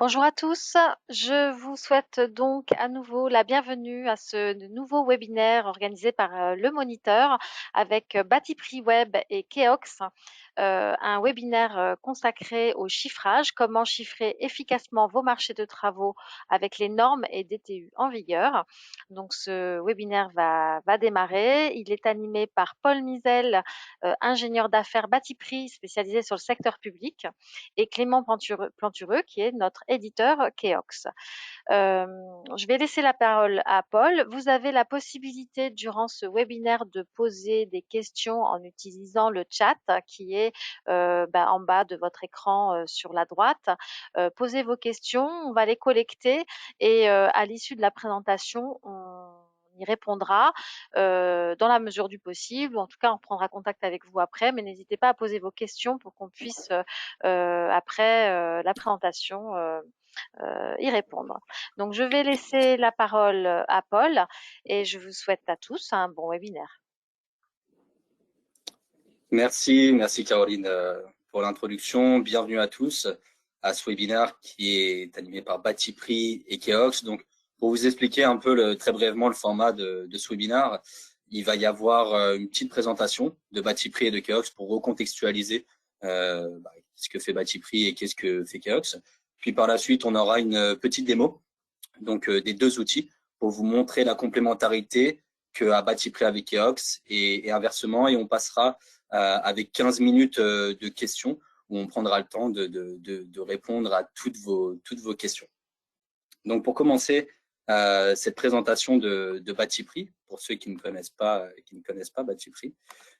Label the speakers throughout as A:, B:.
A: Bonjour à tous, je vous souhaite donc à nouveau la bienvenue à ce nouveau webinaire organisé par Le Moniteur avec Batiprix Web et Keox, un webinaire consacré au chiffrage, comment chiffrer efficacement vos marchés de travaux avec les normes et DTU en vigueur. Donc ce webinaire va démarrer, il est animé par Paul Misel, ingénieur d'affaires Batiprix spécialisé sur le secteur public, et Clément Plantureux, qui est notre éditeur Keox. Je vais laisser la parole à Paul. Vous avez la possibilité durant ce webinaire de poser des questions en utilisant le chat qui est en bas de votre écran sur la droite. Posez vos questions, on va les collecter et à l'issue de la présentation, on y répondra dans la mesure du possible. En tout cas, on prendra contact avec vous après, mais n'hésitez pas à poser vos questions pour qu'on puisse, après la présentation, y répondre. Donc, je vais laisser la parole à Paul et je vous souhaite à tous un bon webinaire.
B: Merci Caroline pour l'introduction. Bienvenue à tous à ce webinaire qui est animé par Batiprix et Keox. Donc, pour vous expliquer un peu très brièvement le format de ce webinaire, il va y avoir une petite présentation de Batiprix et de Keox pour recontextualiser ce que fait Batiprix et qu'est-ce que fait Keox. Puis par la suite, on aura une petite démo donc des deux outils pour vous montrer la complémentarité qu'a Batiprix avec Keox et inversement, et on passera avec 15 minutes de questions où on prendra le temps de répondre à toutes vos questions. Donc pour commencer cette présentation de Batiprix, pour ceux qui ne connaissent pas Batiprix.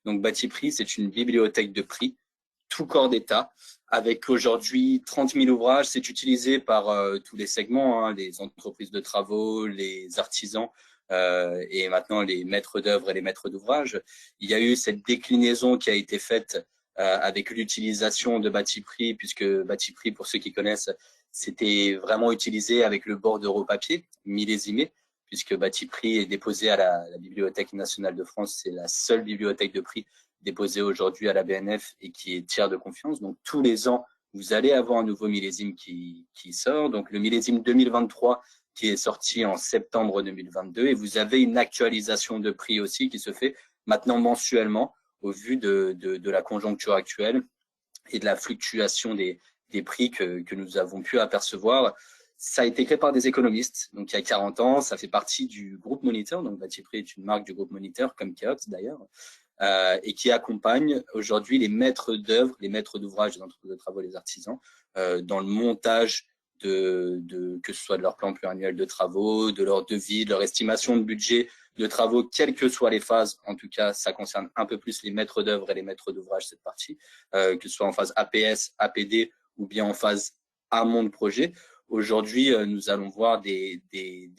B: Donc Batiprix, c'est une bibliothèque de prix tout corps d'État, avec aujourd'hui 30 000 ouvrages. C'est utilisé par tous les segments, hein, les entreprises de travaux, les artisans et maintenant les maîtres d'œuvre et les maîtres d'ouvrage. Il y a eu cette déclinaison qui a été faite avec l'utilisation de Batiprix, puisque Batiprix, pour ceux qui connaissent, c'était vraiment utilisé avec le bordereau papier millésimé, puisque Batiprix est déposé à la Bibliothèque nationale de France. C'est la seule bibliothèque de prix déposé aujourd'hui à la BNF et qui est tiers de confiance. Donc, tous les ans, vous allez avoir un nouveau millésime qui sort. Donc, le millésime 2023 qui est sorti en septembre 2022. Et vous avez une actualisation de prix aussi qui se fait maintenant mensuellement au vu de la conjoncture actuelle et de la fluctuation des prix que nous avons pu apercevoir. Ça a été créé par des économistes, donc il y a 40 ans. Ça fait partie du groupe Moniteur. Donc, Batiprix est une marque du groupe Moniteur, comme Keox d'ailleurs. Et qui accompagne aujourd'hui les maîtres d'œuvre, les maîtres d'ouvrage des entreprises de travaux, les artisans, dans le montage que ce soit de leur plan pluriannuel de travaux, de leur devis, de leur estimation de budget de travaux, quelles que soient les phases. En tout cas, ça concerne un peu plus les maîtres d'œuvre et les maîtres d'ouvrage, cette partie, que ce soit en phase APS, APD ou bien en phase amont de projet. Aujourd'hui, nous allons voir des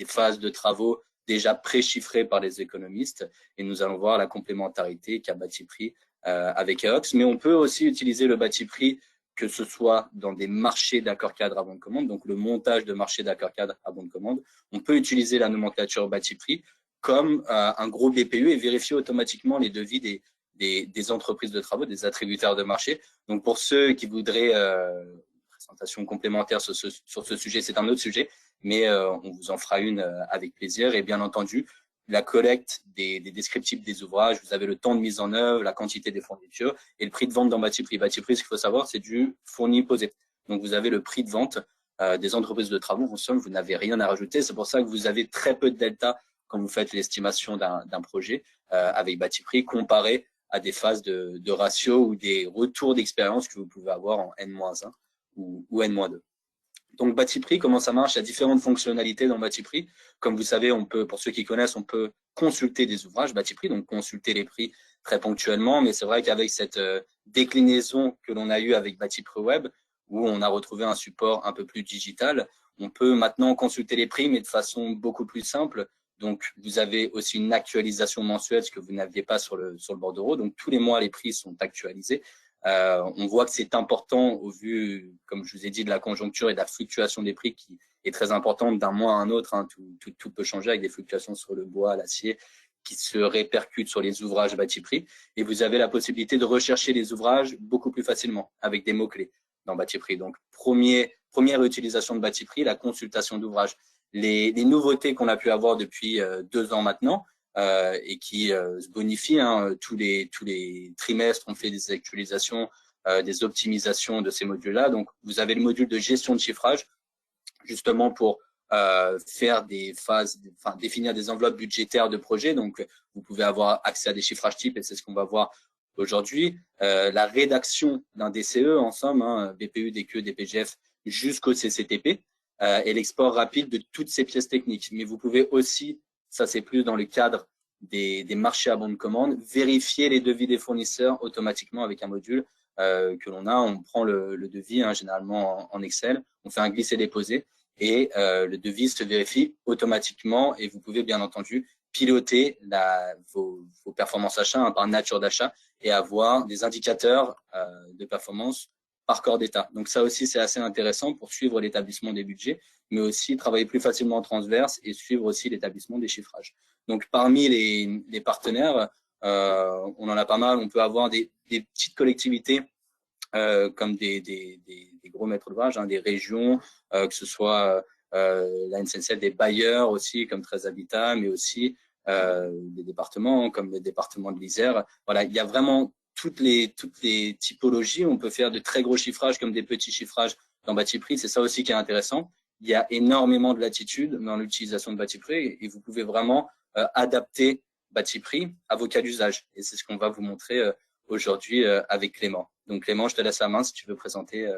B: phases de travaux déjà préchiffré par les économistes et nous allons voir la complémentarité qu'a Batiprix avec Keox. Mais on peut aussi utiliser le Batiprix que ce soit dans des marchés d'accords cadres à bon de commande, donc le montage de marchés d'accords cadres à bon de commande. On peut utiliser la nomenclature Batiprix comme un gros BPE et vérifier automatiquement les devis des entreprises de travaux, des attributaires de marché. Donc pour ceux qui voudraient présentation complémentaire sur ce sujet, c'est un autre sujet, mais on vous en fera une avec plaisir. Et bien entendu, la collecte des descriptifs des ouvrages, vous avez le temps de mise en œuvre, la quantité des fournitures et le prix de vente dans Batiprix. Batiprix, ce qu'il faut savoir, c'est du fourni-posé. Donc, vous avez le prix de vente des entreprises de travaux. En somme, vous n'avez rien à rajouter. C'est pour ça que vous avez très peu de delta quand vous faites l'estimation d'un projet avec Batiprix comparé à des phases de ratio ou des retours d'expérience que vous pouvez avoir en N-1 ou N-2. Donc Batiprix, comment ça marche? Il y a différentes fonctionnalités dans Batiprix. Comme vous savez, on peut, pour ceux qui connaissent, on peut consulter des ouvrages Batiprix, donc consulter les prix très ponctuellement. Mais c'est vrai qu'avec cette déclinaison que l'on a eue avec Batiprix Web, où on a retrouvé un support un peu plus digital, on peut maintenant consulter les prix, mais de façon beaucoup plus simple. Donc, vous avez aussi une actualisation mensuelle, ce que vous n'aviez pas sur le bordereau. Donc, tous les mois, les prix sont actualisés. On voit que c'est important au vu, comme je vous ai dit, de la conjoncture et de la fluctuation des prix qui est très importante d'un mois à un autre. Hein. Tout peut changer avec des fluctuations sur le bois, l'acier, qui se répercutent sur les ouvrages Batiprix. Et vous avez la possibilité de rechercher les ouvrages beaucoup plus facilement avec des mots-clés dans Batiprix. Donc, premier première utilisation de Batipree, la consultation d'ouvrage. Les nouveautés qu'on a pu avoir depuis 2 ans maintenant, et qui se bonifient, hein, tous les trimestres, on fait des actualisations, des optimisations de ces modules-là. Donc, vous avez le module de gestion de chiffrage, justement pour faire des phases, enfin définir des enveloppes budgétaires de projet. Donc, vous pouvez avoir accès à des chiffrages types et c'est ce qu'on va voir aujourd'hui. La rédaction d'un DCE, en somme, hein, BPU, DQE, DPGF, jusqu'au CCTP, et l'export rapide de toutes ces pièces techniques. Mais vous pouvez aussi, ça c'est plus dans le cadre des marchés à bon de commande, vérifier les devis des fournisseurs automatiquement avec un module que l'on a. On prend le devis, hein, généralement en Excel, on fait un glisser-déposer et le devis se vérifie automatiquement et vous pouvez bien entendu piloter vos performances achats, hein, par nature d'achat et avoir des indicateurs de performance par corps d'État. Donc ça aussi, c'est assez intéressant pour suivre l'établissement des budgets, mais aussi travailler plus facilement en transverse et suivre aussi l'établissement des chiffrages. Donc parmi les partenaires, on en a pas mal. On peut avoir des petites collectivités comme des gros maîtres d'ouvrage, hein, des régions, que ce soit la SNCF, des bailleurs aussi, comme 13 Habitat, mais aussi des départements, comme le département de l'Isère. Voilà, il y a vraiment toutes les typologies. On peut faire de très gros chiffrages comme des petits chiffrages dans Batipree. C'est ça aussi qui est intéressant. Il y a énormément de latitude dans l'utilisation de Batipree et vous pouvez vraiment adapter Batipree à vos cas d'usage. Et c'est ce qu'on va vous montrer aujourd'hui avec Clément. Donc Clément, je te laisse la main si tu veux présenter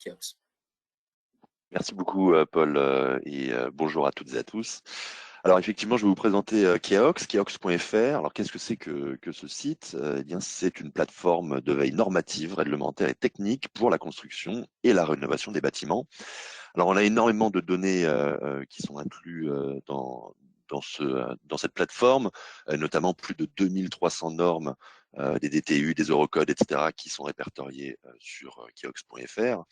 B: Keops.
C: Merci beaucoup, Paul, et bonjour à toutes et à tous. Alors effectivement, je vais vous présenter Keox, keox.fr. Alors qu'est-ce que c'est que ce site? Eh bien, c'est une plateforme de veille normative, réglementaire et technique pour la construction et la rénovation des bâtiments. Alors on a énormément de données qui sont incluses dans cette plateforme, notamment plus de 2300 normes, des DTU, des Eurocodes, etc., qui sont répertoriées sur keox.fr.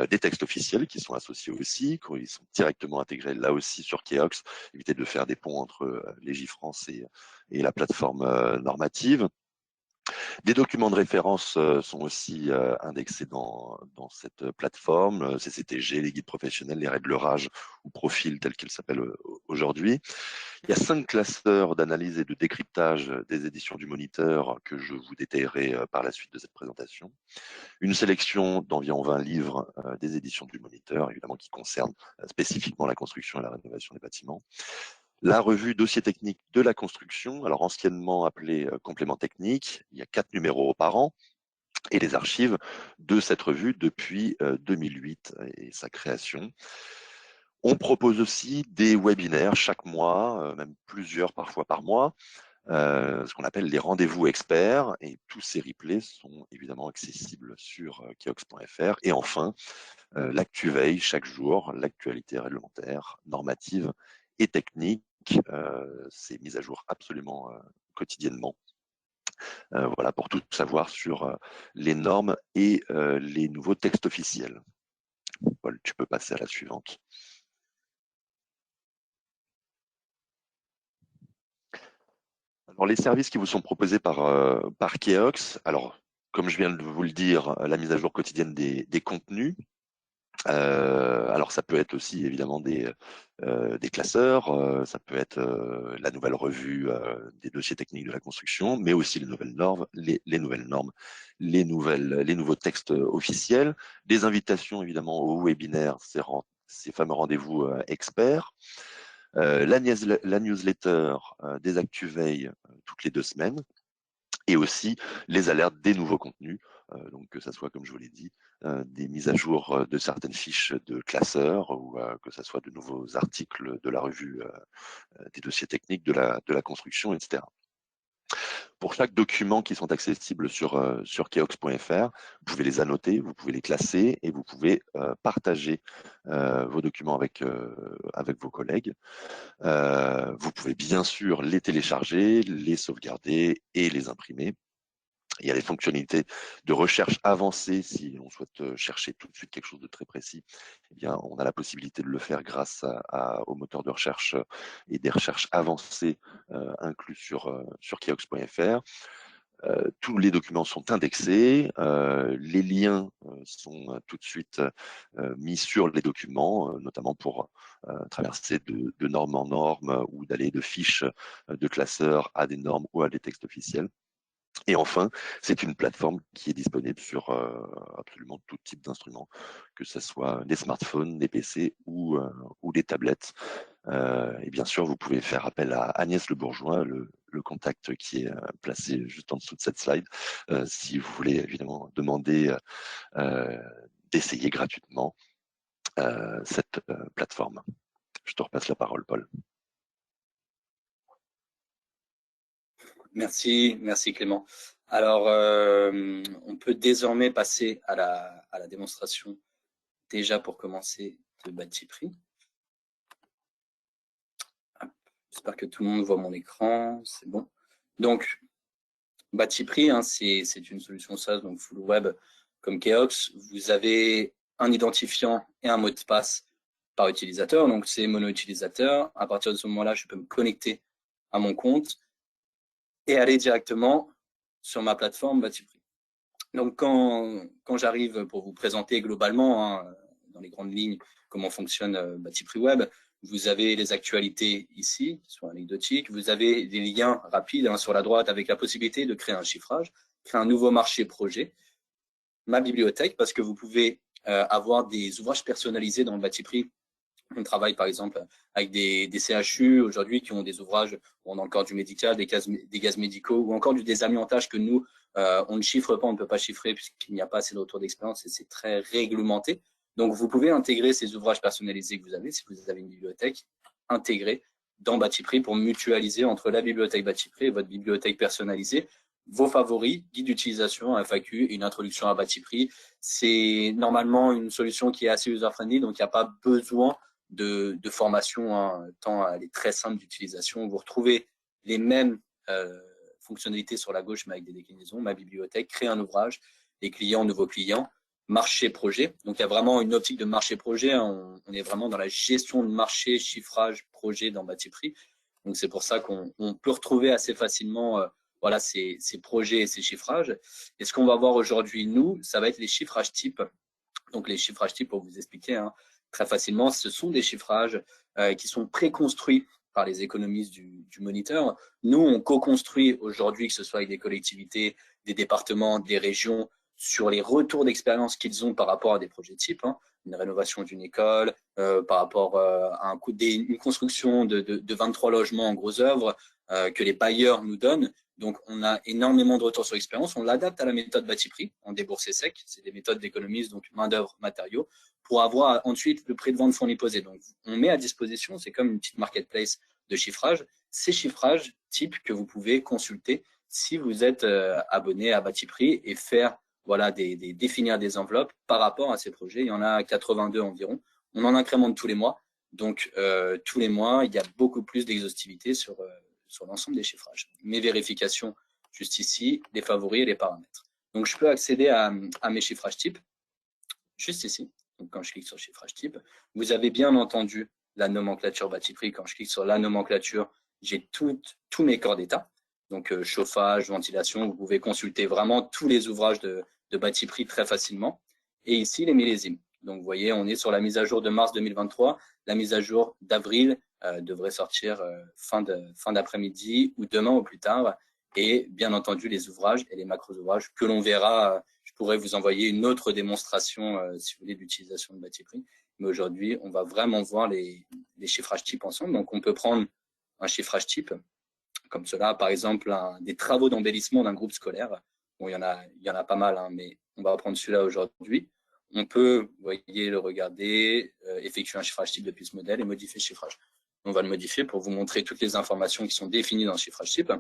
C: Des textes officiels qui sont associés aussi, ils sont directement intégrés là aussi sur Keox, éviter de faire des ponts entre Légifrance et la plateforme normative. Des documents de référence sont aussi indexés dans cette plateforme, CCTG, les guides professionnels, les règles rage ou profils tels qu'ils s'appellent aujourd'hui. Il y a 5 classeurs d'analyse et de décryptage des éditions du Moniteur que je vous détaillerai par la suite de cette présentation. Une sélection d'environ 20 livres des éditions du Moniteur, évidemment qui concernent spécifiquement la construction et la rénovation des bâtiments. La revue dossier technique de la construction, alors anciennement appelée complément technique, il y a 4 numéros par an, et les archives de cette revue depuis 2008 et sa création. On propose aussi des webinaires chaque mois, même plusieurs parfois par mois, ce qu'on appelle les rendez-vous experts, et tous ces replays sont évidemment accessibles sur keox.fr. Et enfin, l'actu veille chaque jour, l'actualité réglementaire, normative et technique, c'est mis à jour absolument quotidiennement. Voilà, pour tout savoir sur les normes et les nouveaux textes officiels. Paul, tu peux passer à la suivante. Alors, les services qui vous sont proposés par Keox, alors, comme je viens de vous le dire, la mise à jour quotidienne des contenus. Alors, ça peut être aussi évidemment des classeurs, ça peut être la nouvelle revue des dossiers techniques de la construction, mais aussi les nouvelles normes, les nouveaux textes officiels, des invitations évidemment aux webinaires, ces fameux rendez-vous experts. La newsletter des Actu Veille toutes les 2 semaines, et aussi les alertes des nouveaux contenus, donc que ça soit, comme je vous l'ai dit, des mises à jour de certaines fiches de classeurs, ou que ça soit de nouveaux articles de la revue des dossiers techniques de la construction, etc. Pour chaque document qui sont accessibles sur keox.fr, vous pouvez les annoter, vous pouvez les classer et vous pouvez partager vos documents avec vos collègues. Vous pouvez bien sûr les télécharger, les sauvegarder et les imprimer. Il y a des fonctionnalités de recherche avancée. Si on souhaite chercher tout de suite quelque chose de très précis, eh bien, on a la possibilité de le faire grâce au moteur de recherche et des recherches avancées inclus sur keox.fr. tous les documents sont indexés, les liens sont tout de suite mis sur les documents, notamment pour traverser de norme en norme ou d'aller de fiches de classeurs à des normes ou à des textes officiels. Et enfin, c'est une plateforme qui est disponible sur absolument tout type d'instruments, que ce soit des smartphones, des PC ou des tablettes. Et bien sûr, vous pouvez faire appel à Agnès Le Bourgeois, le contact qui est placé juste en dessous de cette slide, si vous voulez évidemment demander d'essayer gratuitement cette plateforme. Je te repasse la parole, Paul.
B: Merci Clément. Alors, on peut désormais passer à la démonstration, déjà pour commencer, de Batipree. J'espère que tout le monde voit mon écran, c'est bon. Donc, Batipree, hein, c'est une solution SaaS, donc full web comme Keox. Vous avez un identifiant et un mot de passe par utilisateur, donc c'est mono-utilisateur. À partir de ce moment-là, je peux me connecter à mon compte et aller directement sur ma plateforme Batipree. Donc, quand j'arrive pour vous présenter globalement, hein, dans les grandes lignes, comment fonctionne Batipree Web, vous avez les actualités ici, qui sont anecdotiques. Vous avez des liens rapides, hein, sur la droite avec la possibilité de créer un chiffrage, créer un nouveau marché projet. Ma bibliothèque, parce que vous pouvez avoir des ouvrages personnalisés dans Batipree. On travaille par exemple avec des CHU aujourd'hui qui ont des ouvrages où on a encore du médical, des gaz médicaux ou encore du désamiantage que nous, on ne chiffre pas, on ne peut pas chiffrer puisqu'il n'y a pas assez de retour d'expérience et c'est très réglementé. Donc, vous pouvez intégrer ces ouvrages personnalisés que vous avez, si vous avez une bibliothèque, intégrée dans Batipree pour mutualiser entre la bibliothèque Batipree et votre bibliothèque personnalisée vos favoris, guide d'utilisation, FAQ et une introduction à Batipree. C'est normalement une solution qui est assez user-friendly, donc il n'y a pas besoin de formation, hein, tant elle est très simple d'utilisation. Vous retrouvez les mêmes fonctionnalités sur la gauche, mais avec des déclinaisons. Ma bibliothèque, créer un ouvrage, les clients, nouveaux clients, marché projet. Donc, il y a vraiment une optique de marché projet. On est vraiment dans la gestion de marché, chiffrage, projet dans Batipree. Donc, c'est pour ça qu'on peut retrouver assez facilement voilà, ces projets et ces chiffrages. Et ce qu'on va voir aujourd'hui, nous, ça va être les chiffrages types. Donc, les chiffrages types, pour vous expliquer, hein, très facilement, ce sont des chiffrages qui sont préconstruits par les économistes du moniteur. Nous, on co-construit aujourd'hui, que ce soit avec des collectivités, des départements, des régions, sur les retours d'expérience qu'ils ont par rapport à des projets types, hein, une rénovation d'une école, par rapport à une construction de 23 logements en gros œuvre que les bailleurs nous donnent. Donc, on a énormément de retours sur expérience. On l'adapte à la méthode Batipree en déboursé sec. C'est des méthodes d'économistes, donc main-d'œuvre, matériaux, pour avoir ensuite le prix de vente fourni posé. Donc, on met à disposition, c'est comme une petite marketplace de chiffrage, ces chiffrages types que vous pouvez consulter si vous êtes abonné à Batipree et faire, voilà, définir des enveloppes par rapport à ces projets. Il y en a 82 environ. On en incrémente tous les mois. Donc, tous les mois, il y a beaucoup plus d'exhaustivité sur l'ensemble des chiffrages. Mes vérifications, juste ici, les favoris et les paramètres. Donc, je peux accéder à mes chiffrages types, juste ici. Donc, quand je clique sur chiffrage type, vous avez bien entendu la nomenclature Batipree. Quand je clique sur la nomenclature, j'ai tous mes corps d'état. Donc, chauffage, ventilation, vous pouvez consulter vraiment tous les ouvrages de Batipree très facilement. Et ici, les millésimes. Donc, vous voyez, on est sur la mise à jour de mars 2023. La mise à jour d'avril devrait sortir fin d'après-midi ou demain au plus tard. Et bien entendu, les ouvrages et les macros-ouvrages que l'on verra. Je pourrais vous envoyer une autre démonstration, si vous voulez, d'utilisation de Batipree. Mais aujourd'hui, on va vraiment voir les chiffrages types ensemble. Donc, on peut prendre un chiffrage type comme cela, par exemple, des travaux d'embellissement d'un groupe scolaire. Bon, il y en a pas mal, hein, mais on va prendre celui-là aujourd'hui. On peut, vous voyez, le regarder, effectuer un chiffrage type depuis ce modèle et modifier le chiffrage. On va le modifier pour vous montrer toutes les informations qui sont définies dans le chiffrage type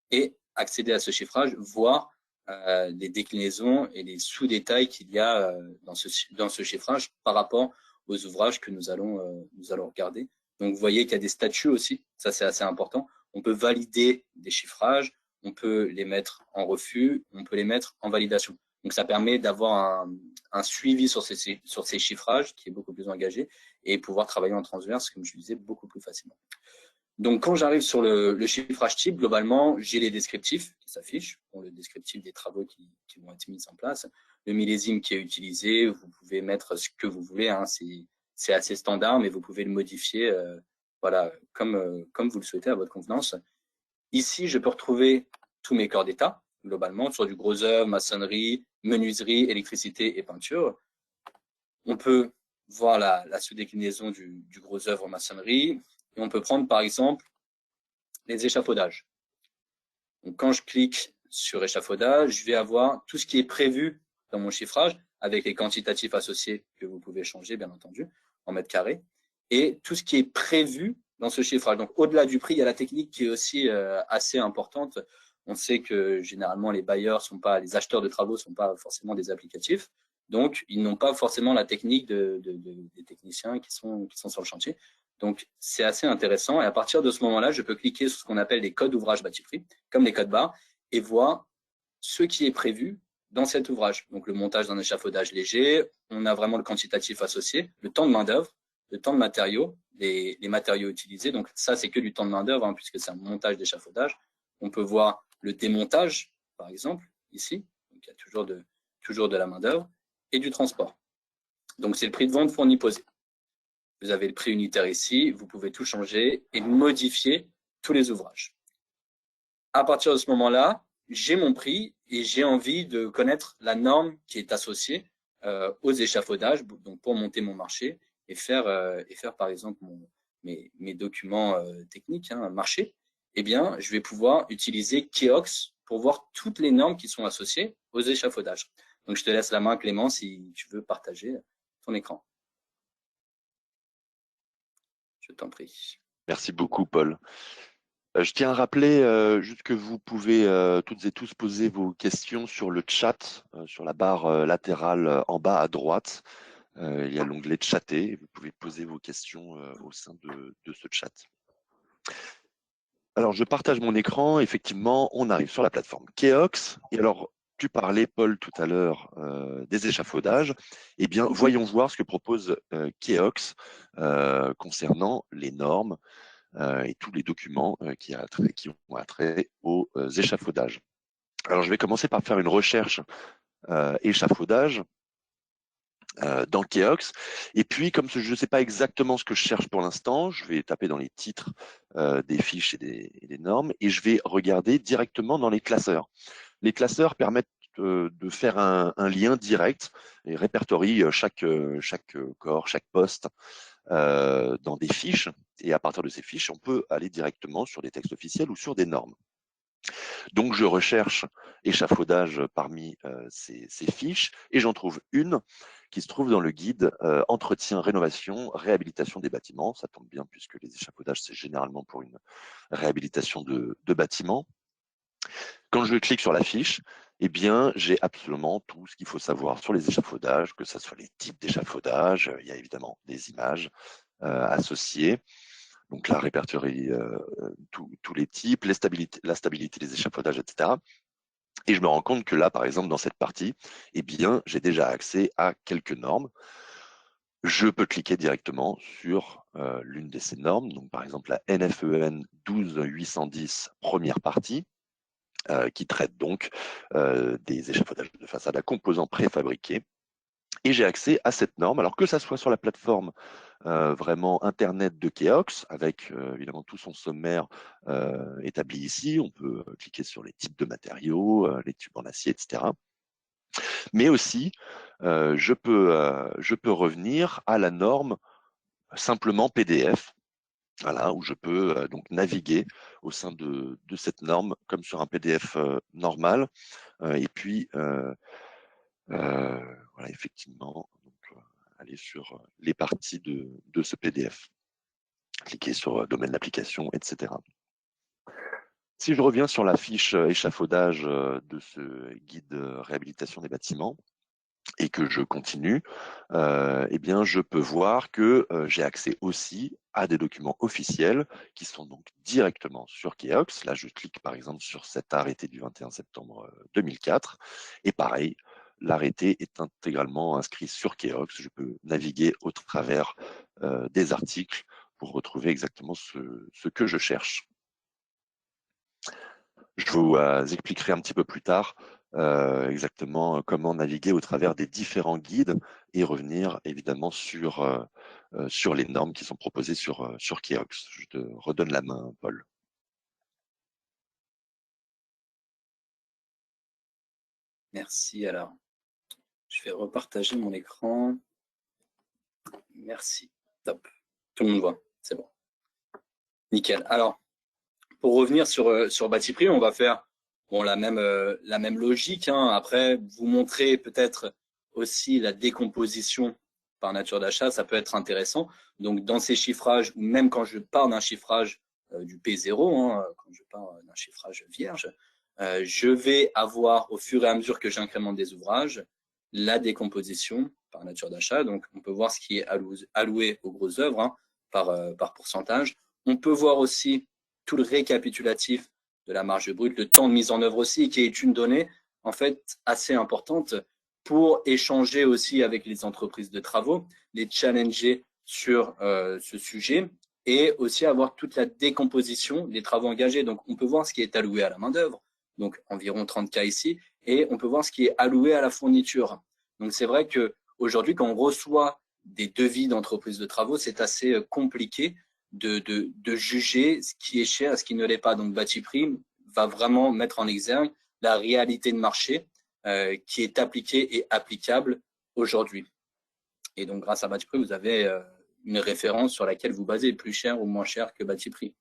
B: et accéder à ce chiffrage, voir les déclinaisons et les sous-détails qu'il y a dans ce chiffrage par rapport aux ouvrages que nous allons regarder. Donc, vous voyez qu'il y a des statuts aussi, ça c'est assez important. On peut valider des chiffrages, on peut les mettre en refus, on peut les mettre en validation. Donc, ça permet d'avoir un suivi sur ces chiffrages qui est beaucoup plus engagé et pouvoir travailler en transverse, comme je le disais, beaucoup plus facilement. Donc, quand j'arrive sur le chiffrage type, globalement, j'ai les descriptifs qui s'affichent, le descriptif des travaux qui vont être mis en place, le millésime qui est utilisé, vous pouvez mettre ce que vous voulez, hein, c'est assez standard, mais vous pouvez le modifier voilà, comme vous le souhaitez à votre convenance. Ici, je peux retrouver tous mes corps d'état, globalement, sur du gros œuvre, maçonnerie, menuiserie, électricité et peinture. On peut voir la sous-déclinaison du gros œuvre en maçonnerie, et on peut prendre, par exemple, les échafaudages. Donc, quand je clique sur échafaudage, je vais avoir tout ce qui est prévu dans mon chiffrage, avec les quantitatifs associés que vous pouvez changer, bien entendu, en mètres carrés, et tout ce qui est prévu dans ce chiffrage. Donc, au-delà du prix, il y a la technique qui est aussi assez importante. On sait que généralement, les bailleurs sont pas, les acheteurs de travaux sont pas forcément des applicatifs. Donc, ils n'ont pas forcément la technique des techniciens qui sont sur le chantier. Donc, c'est assez intéressant. Et à partir de ce moment-là, je peux cliquer sur ce qu'on appelle les codes ouvrages bâti prix, comme les codes barres, et voir ce qui est prévu dans cet ouvrage. Donc, le montage d'un échafaudage léger, on a vraiment le quantitatif associé, le temps de main-d'œuvre, le temps de matériaux, les matériaux utilisés. Donc, ça, c'est que du temps de main-d'œuvre, hein, puisque c'est un montage d'échafaudage. On peut voir le démontage, par exemple, ici. Donc, il y a toujours de la main-d'œuvre et du transport. Donc, c'est le prix de vente fourni posé. Vous avez le prix unitaire ici, vous pouvez tout changer et modifier tous les ouvrages. À partir de ce moment-là, j'ai mon prix et j'ai envie de connaître la norme qui est associée aux échafaudages, donc pour monter mon marché et faire par exemple mes documents techniques, hein, marché. Eh bien, je vais pouvoir utiliser Keox pour voir toutes les normes qui sont associées aux échafaudages. Donc, je te laisse la main, Clément, si tu veux partager ton écran. Je t'en prie.
C: Merci beaucoup, Paul. Je tiens à rappeler juste que vous pouvez toutes et tous poser vos questions sur le chat, sur la barre latérale en bas à droite. Il y a l'onglet chatter. Vous pouvez poser vos questions au sein de ce chat. Alors, je partage mon écran. Effectivement, on arrive sur la plateforme Keox. Et alors, tu parlais, Paul, tout à l'heure des échafaudages. Eh bien, voyons voir ce que propose Keox concernant les normes et tous les documents qui ont attrait aux échafaudages. Alors, je vais commencer par faire une recherche échafaudage dans Keox. Et puis, comme je ne sais pas exactement ce que je cherche pour l'instant, je vais taper dans les titres des fiches et des normes et je vais regarder directement dans les classeurs. Les classeurs permettent de faire un lien direct et répertorient chaque corps, chaque poste dans des fiches. Et à partir de ces fiches, on peut aller directement sur des textes officiels ou sur des normes. Donc, je recherche échafaudage parmi ces fiches et j'en trouve une qui se trouve dans le guide entretien, rénovation, réhabilitation des bâtiments. Ça tombe bien puisque les échafaudages, c'est généralement pour une réhabilitation de bâtiments. Quand je clique sur la fiche, eh bien, j'ai absolument tout ce qu'il faut savoir sur les échafaudages, que ce soit les types d'échafaudages. Il y a évidemment des images associées. Donc la répertorie, tous les types, la stabilité des échafaudages, etc. Et je me rends compte que là, par exemple, dans cette partie, eh bien, j'ai déjà accès à quelques normes. Je peux cliquer directement sur l'une de ces normes, donc par exemple la NFEN 12810, première partie, qui traite donc des échafaudages de façade à composants préfabriqués. Et j'ai accès à cette norme, alors que ça soit sur la plateforme vraiment Internet de Keox, avec évidemment tout son sommaire établi ici. On peut cliquer sur les types de matériaux, les tubes en acier, etc. Mais aussi, je peux revenir à la norme simplement PDF, voilà, où je peux donc naviguer au sein de cette norme comme sur un PDF normal. Et puis, voilà, effectivement, donc, aller sur les parties de ce PDF. Cliquer sur domaine d'application, etc. Si je reviens sur la fiche échafaudage de ce guide réhabilitation des bâtiments et que je continue, eh bien, je peux voir que j'ai accès aussi à des documents officiels qui sont donc directement sur Keox. Là, je clique par exemple sur cet arrêté du 21 septembre 2004 et pareil, l'arrêté est intégralement inscrit sur Keox. Je peux naviguer au travers des articles pour retrouver exactement ce que je cherche. Je vous expliquerai un petit peu plus tard exactement comment naviguer au travers des différents guides et revenir évidemment sur les normes qui sont proposées sur Keox. Je te redonne la main, Paul.
B: Merci. Alors, je vais repartager mon écran. Merci. Top. Tout le monde voit. C'est bon. Nickel. Alors, pour revenir sur Batiprix, on va faire la même logique. Hein. Après, vous montrer peut-être aussi la décomposition par nature d'achat, ça peut être intéressant. Donc, dans ces chiffrages, ou même quand je pars d'un chiffrage du P0, hein, quand je pars d'un chiffrage vierge, je vais avoir, au fur et à mesure que j'incrémente des ouvrages, la décomposition par nature d'achat. Donc, on peut voir ce qui est alloué aux grosses œuvres hein, par pourcentage. On peut voir aussi tout le récapitulatif de la marge brute, le temps de mise en œuvre aussi, qui est une donnée en fait assez importante pour échanger aussi avec les entreprises de travaux, les challenger sur ce sujet et aussi avoir toute la décomposition des travaux engagés. Donc, on peut voir ce qui est alloué à la main-d'œuvre, donc environ 30K ici, et on peut voir ce qui est alloué à la fourniture. Donc, c'est vrai qu'aujourd'hui, quand on reçoit des devis d'entreprises de travaux, c'est assez compliqué de juger ce qui est cher et ce qui ne l'est pas. Donc, Batiprix va vraiment mettre en exergue la réalité de marché qui est appliquée et applicable aujourd'hui. Et donc, grâce à Batiprix, vous avez une référence sur laquelle vous basez plus cher ou moins cher que Batiprix.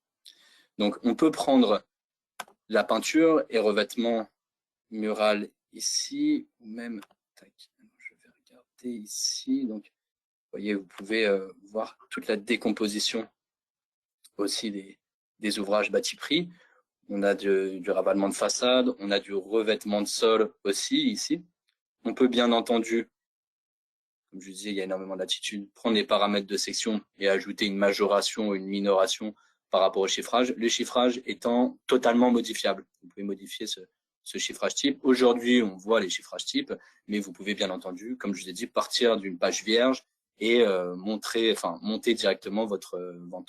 B: Donc, on peut prendre la peinture et revêtement mural ici, ou même, je vais regarder ici. Donc, vous voyez, vous pouvez voir toute la décomposition aussi des ouvrages Batiprix. On a du ravalement de façade, on a du revêtement de sol aussi ici. On peut bien entendu, comme je disais, il y a énormément de latitude, prendre les paramètres de section et ajouter une majoration ou une minoration par rapport au chiffrage. Le chiffrage étant totalement modifiable. Vous pouvez modifier ce chiffrage type. Aujourd'hui, on voit les chiffrages types, mais vous pouvez bien entendu, comme je vous ai dit, partir d'une page vierge et monter directement votre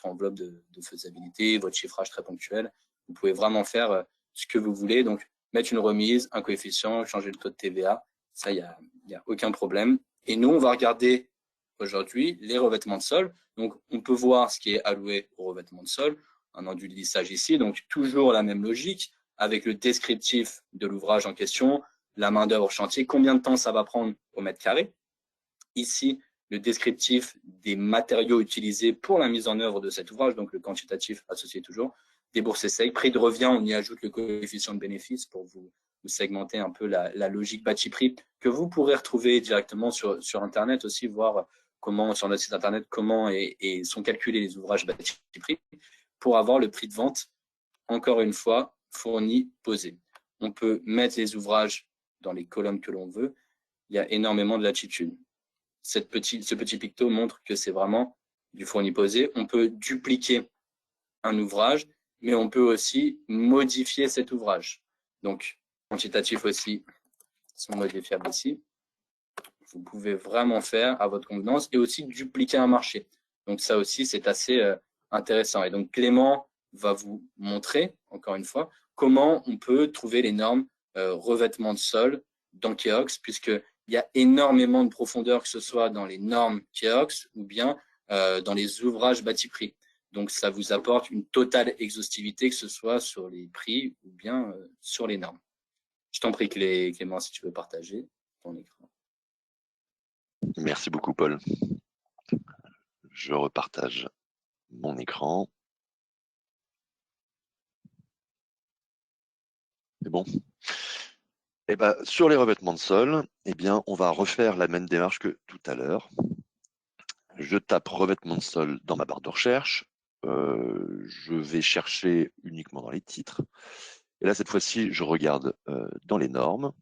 B: enveloppe de faisabilité, votre chiffrage très ponctuel. Vous pouvez vraiment faire ce que vous voulez. Donc, mettre une remise, un coefficient, changer le taux de TVA. Ça, il y a aucun problème. Et nous, on va regarder aujourd'hui les revêtements de sol. Donc, on peut voir ce qui est alloué au revêtement de sol, un enduit de lissage ici. Donc, toujours la même logique avec le descriptif de l'ouvrage en question, la main-d'œuvre chantier, combien de temps ça va prendre au mètre carré. Ici, le descriptif des matériaux utilisés pour la mise en œuvre de cet ouvrage, donc le quantitatif associé toujours, déboursé sec, prix de revient, on y ajoute le coefficient de bénéfice pour vous segmenter un peu la logique Batiprix que vous pourrez retrouver directement sur Internet aussi, voir comment, sur notre site Internet, comment sont calculés les ouvrages Batiprix pour avoir le prix de vente, encore une fois, fourni, posé. On peut mettre les ouvrages dans les colonnes que l'on veut. Il y a énormément de latitude. Ce petit picto montre que c'est vraiment du fourni posé. On peut dupliquer un ouvrage, mais on peut aussi modifier cet ouvrage. Donc, quantitatifs aussi sont modifiables ici. Vous pouvez vraiment faire à votre convenance et aussi dupliquer un marché. Donc, ça aussi, c'est assez intéressant. Et donc, Clément va vous montrer, encore une fois, comment on peut trouver les normes revêtement de sol dans Keox, puisqu'il y a énormément de profondeur, que ce soit dans les normes Keox ou bien dans les ouvrages Batiprix. Donc, ça vous apporte une totale exhaustivité, que ce soit sur les prix ou bien sur les normes. Je t'en prie, Clément, si tu veux partager ton écran.
C: Merci beaucoup, Paul. Je repartage mon écran. C'est bon. Et ben, sur les revêtements de sol, eh bien, on va refaire la même démarche que tout à l'heure. Je tape revêtement de sol dans ma barre de recherche. Je vais chercher uniquement dans les titres. Et là, cette fois-ci, je regarde dans les normes.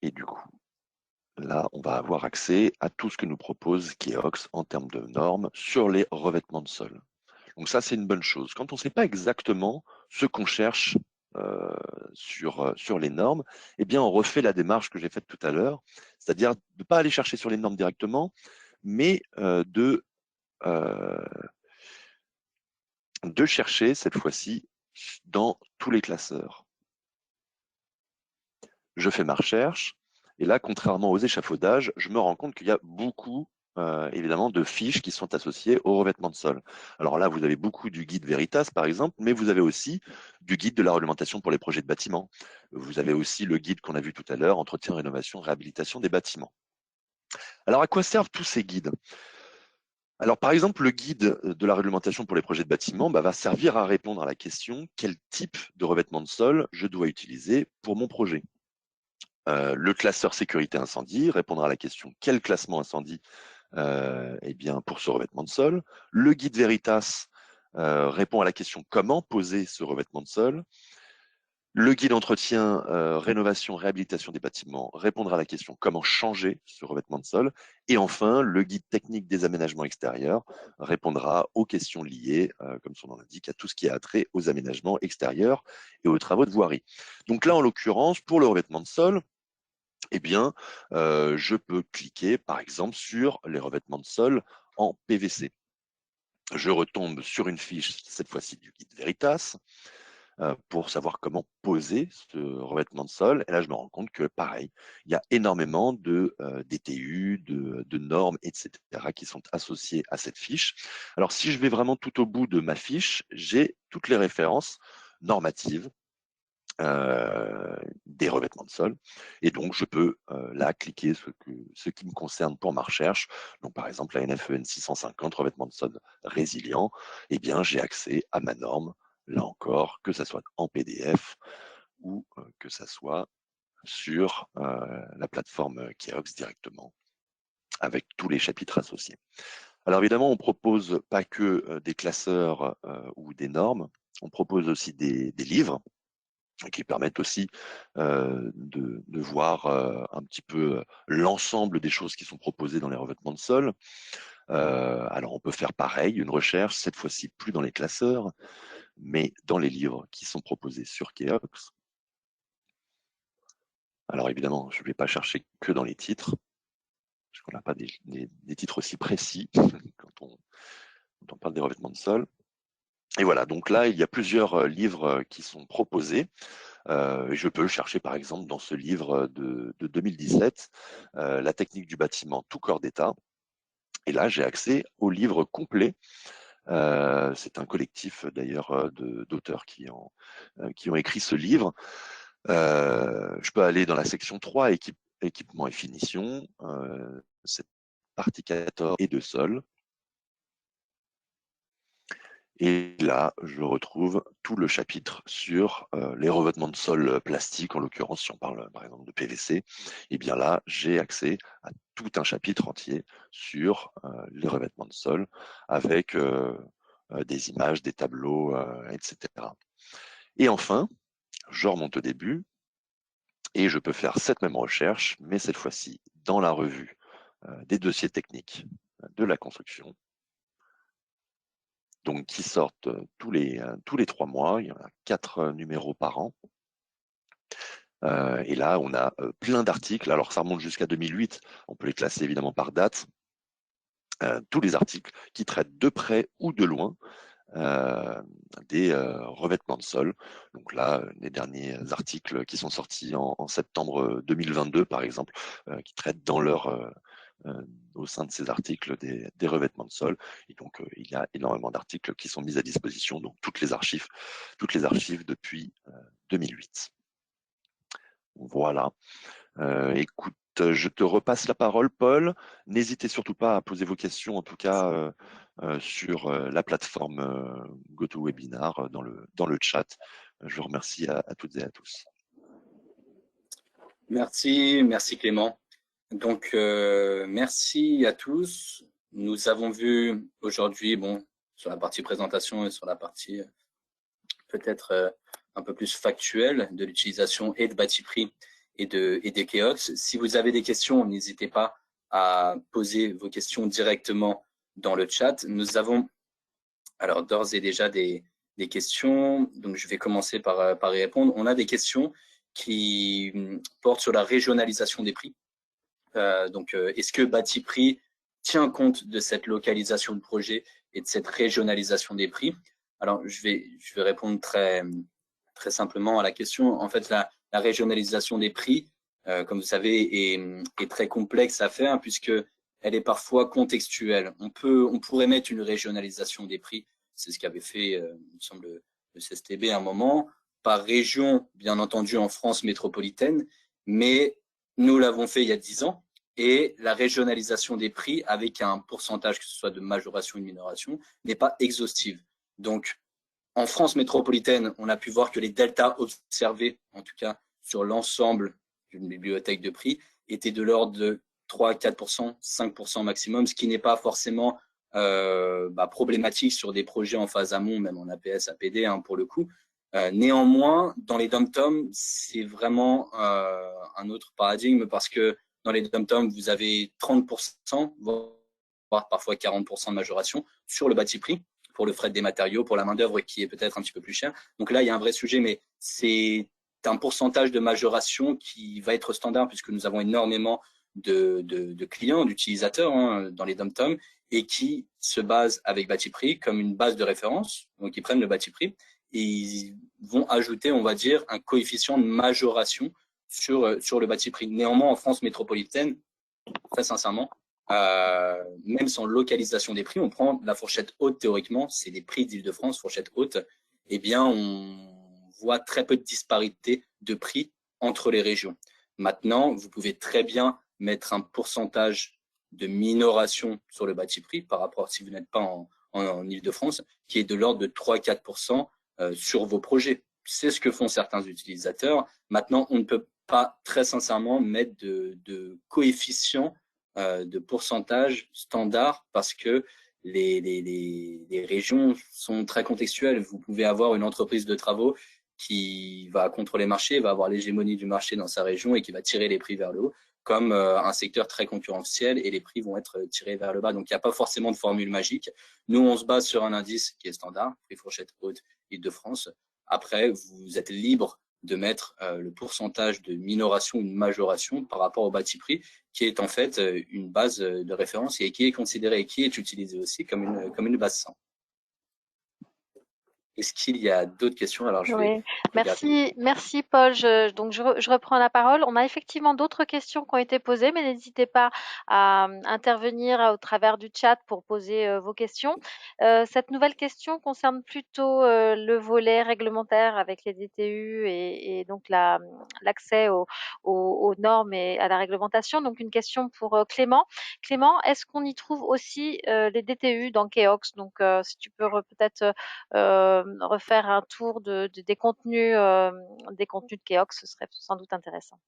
C: Et du coup, là, on va avoir accès à tout ce que nous propose Keox en termes de normes sur les revêtements de sol. Donc ça, c'est une bonne chose. Quand on ne sait pas exactement ce qu'on cherche sur les normes, eh bien, on refait la démarche que j'ai faite tout à l'heure, c'est-à-dire de ne pas aller chercher sur les normes directement, mais de chercher cette fois-ci dans tous les classeurs. Je fais ma recherche, et là, contrairement aux échafaudages, je me rends compte qu'il y a beaucoup, évidemment, de fiches qui sont associées au revêtement de sol. Alors là, vous avez beaucoup du guide Veritas, par exemple, mais vous avez aussi du guide de la réglementation pour les projets de bâtiments. Vous avez aussi le guide qu'on a vu tout à l'heure, entretien, rénovation, réhabilitation des bâtiments. Alors, à quoi servent tous ces guides? Alors, par exemple, le guide de la réglementation pour les projets de bâtiments va servir à répondre à la question quel type de revêtement de sol je dois utiliser pour mon projet. Le classeur sécurité incendie répondra à la question quel classement incendie eh bien, pour ce revêtement de sol. Le guide Veritas répond à la question comment poser ce revêtement de sol. Le guide entretien, rénovation, réhabilitation des bâtiments répondra à la question comment changer ce revêtement de sol. Et enfin, le guide technique des aménagements extérieurs répondra aux questions liées, comme son nom l'indique, à tout ce qui a trait aux aménagements extérieurs et aux travaux de voirie. Donc là, en l'occurrence, pour le revêtement de sol, eh bien, je peux cliquer, par exemple, sur les revêtements de sol en PVC. Je retombe sur une fiche, cette fois-ci du guide Veritas, pour savoir comment poser ce revêtement de sol. Et là, je me rends compte que, pareil, il y a énormément de DTU, de normes, etc., qui sont associées à cette fiche. Alors, si je vais vraiment tout au bout de ma fiche, j'ai toutes les références normatives des revêtements de sol. Et donc, je peux là cliquer ce qui me concerne pour ma recherche. Donc, par exemple, la NFEN 650, revêtement de sol résilient, eh bien, j'ai accès à ma norme, là encore, que ça soit en PDF ou que ça soit sur la plateforme Keox directement, avec tous les chapitres associés. Alors évidemment, on propose pas que des classeurs ou des normes, on propose aussi des livres qui permettent aussi de voir un petit peu l'ensemble des choses qui sont proposées dans les revêtements de sol. Alors on peut faire pareil, une recherche, cette fois-ci plus dans les classeurs, mais dans les livres qui sont proposés sur Keox. Alors évidemment, je ne vais pas chercher que dans les titres, parce qu'on n'a pas des titres aussi précis quand on parle des revêtements de sol. Et voilà, donc là, il y a plusieurs livres qui sont proposés. Je peux chercher par exemple dans ce livre de 2017, La technique du bâtiment tout corps d'état. Et là, j'ai accès au livre complet. C'est un collectif d'ailleurs d'auteurs qui ont écrit ce livre. Je peux aller dans la section 3, équipement et finition, cette partie 14 et de sol. Et là, je retrouve tout le chapitre sur les revêtements de sol plastique, en l'occurrence, si on parle par exemple de PVC. Et bien là, j'ai accès à tout un chapitre entier sur les revêtements de sol, avec des images, des tableaux, etc. Et enfin, je remonte au début, et je peux faire cette même recherche, mais cette fois-ci dans la revue des dossiers techniques de la construction. Donc qui sortent tous les 3 mois. Il y en a 4 numéros par an. Et là, on a plein d'articles. Alors, ça remonte jusqu'à 2008. On peut les classer évidemment par date. Tous les articles qui traitent de près ou de loin des revêtements de sol. Donc là, les derniers articles qui sont sortis en septembre 2022, par exemple, qui traitent dans leur au sein de ces articles des revêtements de sol. Et donc, il y a énormément d'articles qui sont mis à disposition, donc toutes les archives depuis 2008. Voilà. Écoute, je te repasse la parole, Paul. N'hésitez surtout pas à poser vos questions, en tout cas sur la plateforme GoToWebinar dans le chat. Je vous remercie à toutes et à tous.
B: Merci Clément. Donc, merci à tous. Nous avons vu aujourd'hui, bon, sur la partie présentation et sur la partie peut-être un peu plus factuelle de l'utilisation et de Batipree et des Keox. Si vous avez des questions, n'hésitez pas à poser vos questions directement dans le chat. Nous avons alors d'ores et déjà des questions, donc je vais commencer par y répondre. On a des questions qui portent sur la régionalisation des prix. Donc, est-ce que Batipree tient compte de cette localisation de projet et de cette régionalisation des prix. Alors, je vais répondre très simplement à la question. En fait, la régionalisation des prix, comme vous savez, est très complexe à faire puisque elle est parfois contextuelle. On pourrait mettre une régionalisation des prix. C'est ce qu'avait fait, il me semble, le CSTB à un moment, par région, bien entendu, en France métropolitaine, mais nous l'avons fait il y a 10 ans. Et la régionalisation des prix avec un pourcentage, que ce soit de majoration ou de minoration, n'est pas exhaustive. Donc, en France métropolitaine, on a pu voir que les deltas observés, en tout cas sur l'ensemble d'une bibliothèque de prix, étaient de l'ordre de 3, 4%, 5% maximum, ce qui n'est pas forcément problématique sur des projets en phase amont, même en APS, APD, hein, pour le coup. Néanmoins, dans les dom-tom, c'est vraiment un autre paradigme parce que dans les dom-tom, vous avez 30%, voire parfois 40% de majoration sur le bâti prix, pour le fret des matériaux, pour la main-d'œuvre qui est peut-être un petit peu plus chère. Donc là, il y a un vrai sujet, mais c'est un pourcentage de majoration qui va être standard puisque nous avons énormément de clients, d'utilisateurs hein, dans les dom-tom et qui se basent avec bâti prix comme une base de référence. Donc, ils prennent le bâti prix et ils vont ajouter, on va dire, un coefficient de majoration sur le bâti prix. Néanmoins, en France métropolitaine, très sincèrement, même sans localisation des prix, on prend la fourchette haute théoriquement, c'est les prix d'Île-de-France, fourchette haute, eh bien, on voit très peu de disparité de prix entre les régions. Maintenant, vous pouvez très bien mettre un pourcentage de minoration sur le bâti prix par rapport si vous n'êtes pas en Île-de-France, qui est de l'ordre de 3-4% sur vos projets. C'est ce que font certains utilisateurs. Maintenant, on ne peut pas très sincèrement mettre de coefficient de pourcentage standard parce que les régions sont très contextuelles. Vous pouvez avoir une entreprise de travaux qui va contrôler le marché, va avoir l'hégémonie du marché dans sa région et qui va tirer les prix vers le haut, comme un secteur très concurrentiel et les prix vont être tirés vers le bas. Donc, il n'y a pas forcément de formule magique. Nous, on se base sur un indice qui est standard, prix fourchette haute Île-de-France. Après, vous êtes libre de mettre le pourcentage de minoration ou de majoration par rapport au bâti prix, qui est en fait une base de référence et qui est considérée et qui est utilisée aussi comme une base 100. Est-ce qu'il y a d'autres questions? Alors, je vais regarder.
A: Merci Paul. Donc je reprends la parole. On a effectivement d'autres questions qui ont été posées, mais n'hésitez pas à intervenir au travers du chat pour poser vos questions. Cette nouvelle question concerne plutôt le volet réglementaire avec les DTU et donc l'accès aux normes et à la réglementation. Donc une question pour Clément. Clément, est-ce qu'on y trouve aussi les DTU dans Keox? Donc si tu peux peut-être refaire un tour des contenus de Keox, ce serait sans doute intéressant.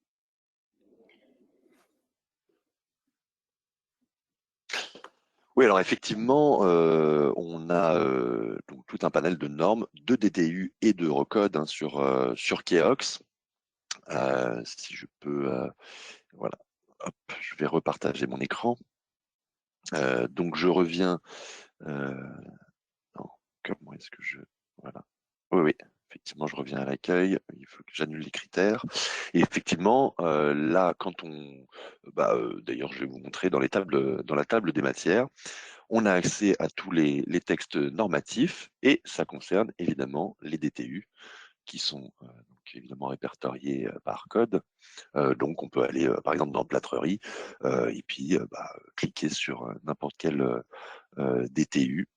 C: Oui, alors effectivement, on a donc tout un panel de normes, de DTU et de recode hein, sur Keox. Si je peux, voilà, hop, je vais repartager mon écran. Donc je reviens. Non, comment est-ce que je, voilà. Oui, effectivement, je reviens à l'accueil. Il faut que j'annule les critères. Et effectivement, là, quand on, d'ailleurs, je vais vous montrer dans la table des matières, on a accès à tous les textes normatifs et ça concerne évidemment les DTU qui sont donc évidemment répertoriés par code. Donc on peut aller par exemple dans plâtrerie et puis cliquer sur n'importe quel DTU.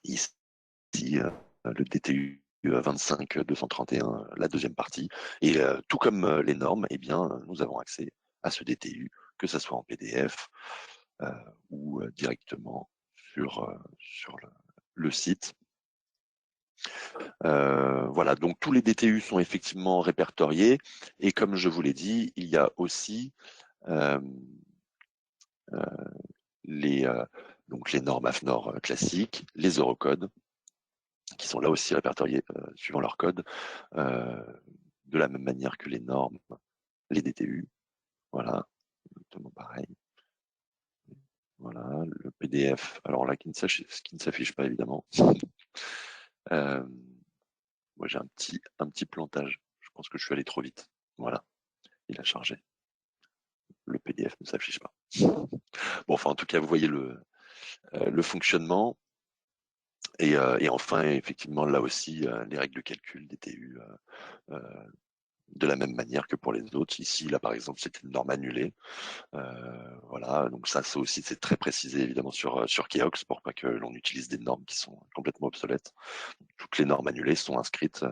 C: Ici, le DTU 25 231, la deuxième partie. Et tout comme les normes, eh bien, nous avons accès à ce DTU, que ce soit en PDF ou directement sur le site. Voilà, donc tous les DTU sont effectivement répertoriés. Et comme je vous l'ai dit, il y a aussi donc les normes AFNOR classiques, les Eurocodes, qui sont là aussi répertoriés suivant leur code, de la même manière que les normes, les DTU. Voilà, exactement pareil. Voilà, le PDF, alors là, qui ne s'affiche pas évidemment. Moi, j'ai un petit plantage. Je pense que je suis allé trop vite. Voilà, il a chargé. le PDF ne s'affiche pas. Bon, enfin, en tout cas, vous voyez le fonctionnement. Et enfin, effectivement, là aussi, les règles de calcul des TU de la même manière que pour les autres. Ici, là, par exemple, c'était une norme annulée. Voilà, donc ça aussi, c'est très précisé, évidemment, sur Keox pour pas que l'on utilise des normes qui sont complètement obsolètes. Toutes les normes annulées sont inscrites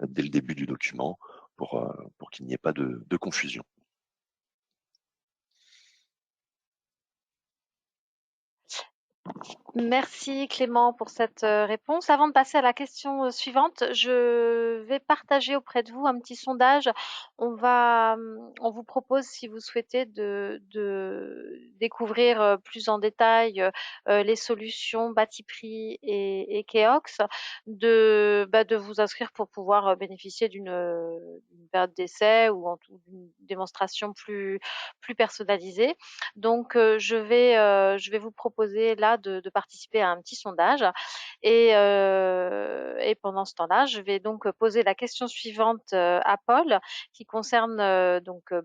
C: dès le début du document pour qu'il n'y ait pas de confusion.
A: Merci Clément pour cette réponse. Avant de passer à la question suivante, je vais partager auprès de vous un petit sondage. On vous propose, si vous souhaitez, de découvrir plus en détail les solutions Batiprix et Keox, de vous inscrire pour pouvoir bénéficier d'une période d'essai ou d'une démonstration plus personnalisée. Donc, je vais vous proposer là de participer à un petit sondage. Et pendant ce temps-là, je vais donc poser la question suivante à Paul, qui concerne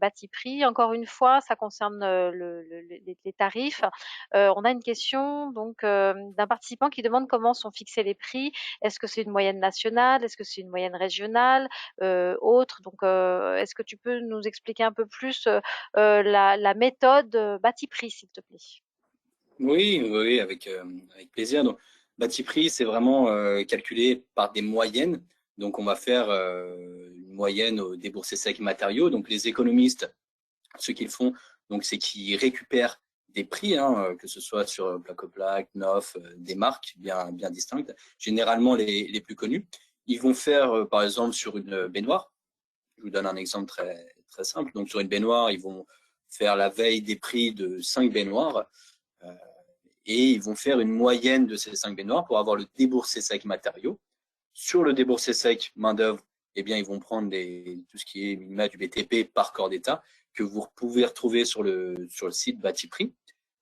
A: Batiprix. Encore une fois, ça concerne les tarifs. On a une question donc d'un participant qui demande comment sont fixés les prix. Est-ce que c'est une moyenne nationale? Est-ce que c'est une moyenne régionale? Autre. Donc, est-ce que tu peux nous expliquer un peu plus la méthode Batiprix, s'il te plaît?
B: Oui, oui, avec plaisir. Donc, Batiprix, c'est vraiment calculé par des moyennes. Donc, on va faire une moyenne au déboursé sec matériaux. Donc, les économistes, ce qu'ils font, donc, c'est qu'ils récupèrent des prix, hein, que ce soit sur Placoplac, Nof, des marques bien distinctes, généralement les plus connues. Ils vont faire, par exemple, sur une baignoire. Je vous donne un exemple très simple. Donc, sur une baignoire, ils vont faire la veille des prix de 5 baignoires. Et ils vont faire une moyenne de ces 5 baignoires pour avoir le déboursé sec matériaux. Sur le déboursé sec main-d'œuvre, eh bien, ils vont prendre tout ce qui est minima du BTP par corps d'État que vous pouvez retrouver sur le site Batiprix.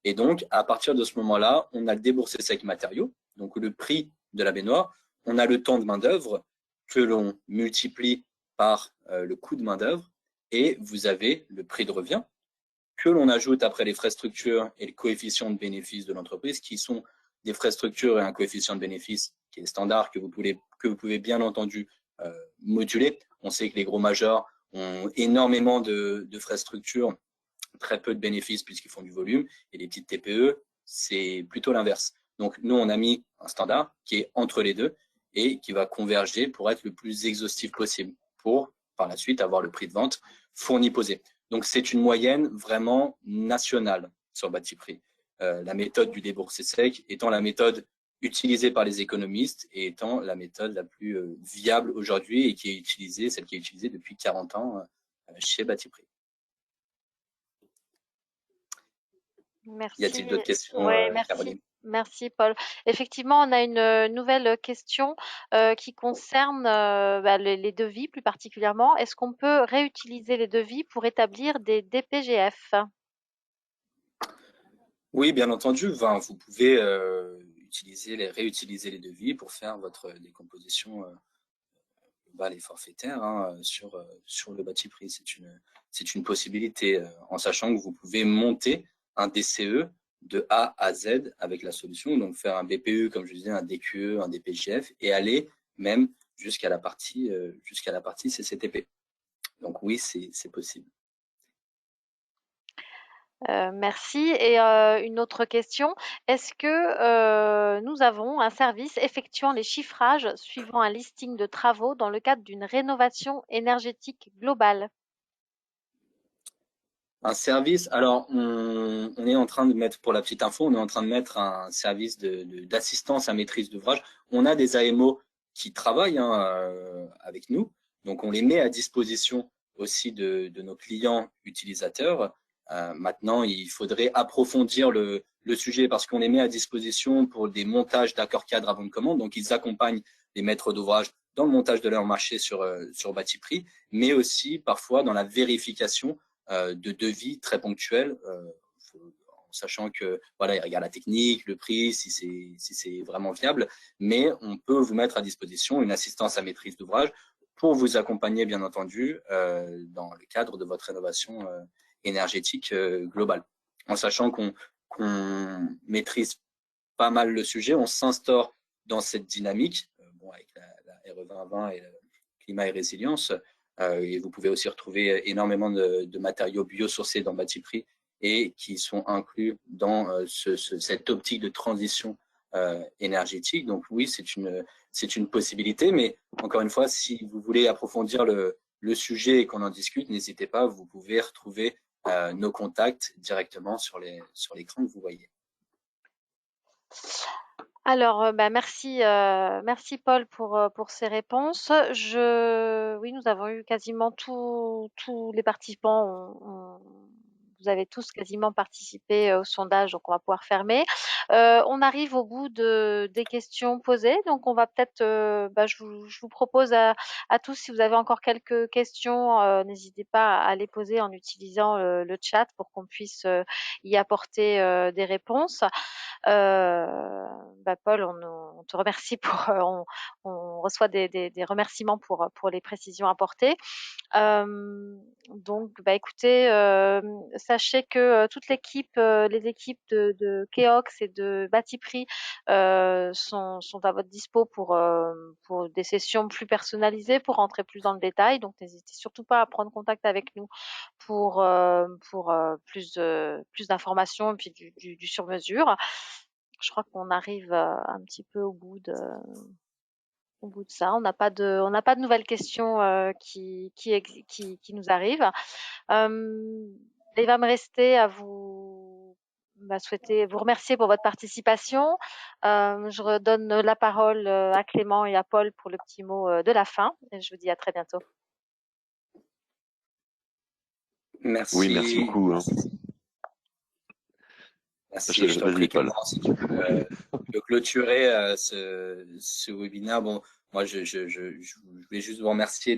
B: Et donc, à partir de ce moment-là, on a le déboursé sec matériaux, donc le prix de la baignoire. On a le temps de main-d'œuvre que l'on multiplie par le coût de main-d'œuvre et vous avez le prix de revient que l'on ajoute après les frais structure et le coefficient de bénéfice de l'entreprise, qui sont des frais structure et un coefficient de bénéfice qui est standard, que vous pouvez bien entendu moduler. On sait que les gros majors ont énormément de frais structure, très peu de bénéfices puisqu'ils font du volume, et les petites TPE, c'est plutôt l'inverse. Donc, nous, on a mis un standard qui est entre les deux et qui va converger pour être le plus exhaustif possible, pour, par la suite, avoir le prix de vente fourni posé. Donc, c'est une moyenne vraiment nationale sur Batiprix. La méthode du déboursé sec étant la méthode utilisée par les économistes et étant la méthode la plus viable aujourd'hui et qui est utilisée, celle qui est utilisée depuis 40 ans chez Batiprix.
A: Merci.
B: Y a-t-il d'autres questions,
A: Ouais, merci.
B: Caroline?
A: Merci Paul. Effectivement, on a une nouvelle question qui concerne les devis plus particulièrement. Est-ce qu'on peut réutiliser les devis pour établir des DPGF?
B: Oui, bien entendu. Enfin, vous pouvez réutiliser les devis pour faire votre décomposition globale et forfaitaire sur le Batiprix. C'est une possibilité, en sachant que vous pouvez monter un DCE de A à Z avec la solution, donc faire un BPE, comme je disais, un DQE, un DPGF, et aller même jusqu'à la partie CCTP. Donc oui, c'est possible.
A: Merci. Et une autre question, est-ce que nous avons un service effectuant les chiffrages suivant un listing de travaux dans le cadre d'une rénovation énergétique globale?
B: Un service, alors on est en train de mettre, pour la petite info, on est en train de mettre un service d'assistance à maîtrise d'ouvrage. On a des AMO qui travaillent avec nous, donc on les met à disposition aussi de nos clients utilisateurs. Maintenant, il faudrait approfondir le sujet parce qu'on les met à disposition pour des montages d'accords cadres avant de commande, donc ils accompagnent les maîtres d'ouvrage dans le montage de leur marché sur Batiprix, mais aussi parfois dans la vérification de devis très ponctuels, en sachant que voilà, ils regardent la technique, le prix, si c'est vraiment viable, mais on peut vous mettre à disposition une assistance à maîtrise d'ouvrage pour vous accompagner, bien entendu, dans le cadre de votre rénovation énergétique globale. En sachant qu'on maîtrise pas mal le sujet, on s'instaure dans cette dynamique, avec la RE 2020 et le climat et résilience. Et vous pouvez aussi retrouver énormément de matériaux biosourcés dans Batipree et qui sont inclus dans cette optique de transition énergétique. Donc oui, c'est une possibilité, mais encore une fois, si vous voulez approfondir le sujet et qu'on en discute, n'hésitez pas, vous pouvez retrouver nos contacts directement sur l'écran que vous voyez.
A: Alors, merci, merci Paul pour ces réponses. Oui, nous avons eu quasiment tous les participants. Vous avez tous quasiment participé au sondage, donc on va pouvoir fermer. On arrive au bout des questions posées, donc on va peut-être, je vous propose à tous, si vous avez encore quelques questions, n'hésitez pas à les poser en utilisant le chat pour qu'on puisse y apporter des réponses. Paul, on te remercie on reçoit des remerciements pour les précisions apportées. Donc, écoutez, sachez que toute l'équipe, les équipes de Keox et de Batipree sont à votre dispo pour des sessions plus personnalisées, pour rentrer plus dans le détail. Donc, n'hésitez surtout pas à prendre contact avec nous pour plus d'informations et puis du sur-mesure. Je crois qu'on arrive un petit peu au bout de ça. On n'a pas de nouvelles questions qui nous arrivent. Il va me rester à vous vous remercier pour votre participation. Je redonne la parole à Clément et à Paul pour le petit mot de la fin. Et je vous dis à très bientôt.
B: Merci.
C: Oui, merci beaucoup.
B: Merci, je t'en prie, Clément, si tu peux clôturer ce webinaire. Bon, moi, je voulais juste vous remercier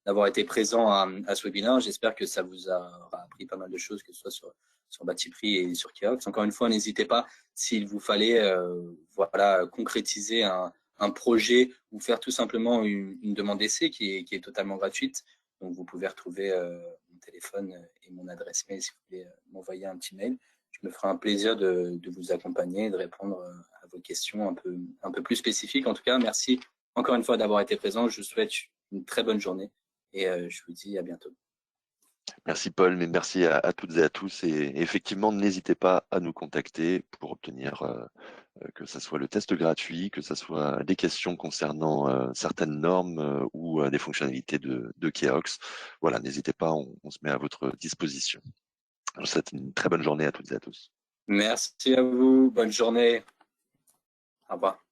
B: d'avoir été présent à ce webinaire. J'espère que ça vous a appris pas mal de choses, que ce soit sur Batipree et sur Keox. Encore une fois, n'hésitez pas, s'il vous fallait concrétiser un projet ou faire tout simplement une demande d'essai qui est totalement gratuite. Donc, vous pouvez retrouver mon téléphone et mon adresse mail si vous voulez m'envoyer un petit mail. Je me ferai un plaisir de vous accompagner et de répondre à vos questions un peu plus spécifiques. En tout cas, merci encore une fois d'avoir été présent. Je vous souhaite une très bonne journée et je vous dis à bientôt.
C: Merci Paul, mais merci à toutes et à tous. Et effectivement, n'hésitez pas à nous contacter pour obtenir que ce soit le test gratuit, que ce soit des questions concernant certaines normes ou des fonctionnalités de Keox. Voilà, n'hésitez pas, on se met à votre disposition. Je vous souhaite une très bonne journée à toutes et à tous.
B: Merci à vous. Bonne journée. Au revoir.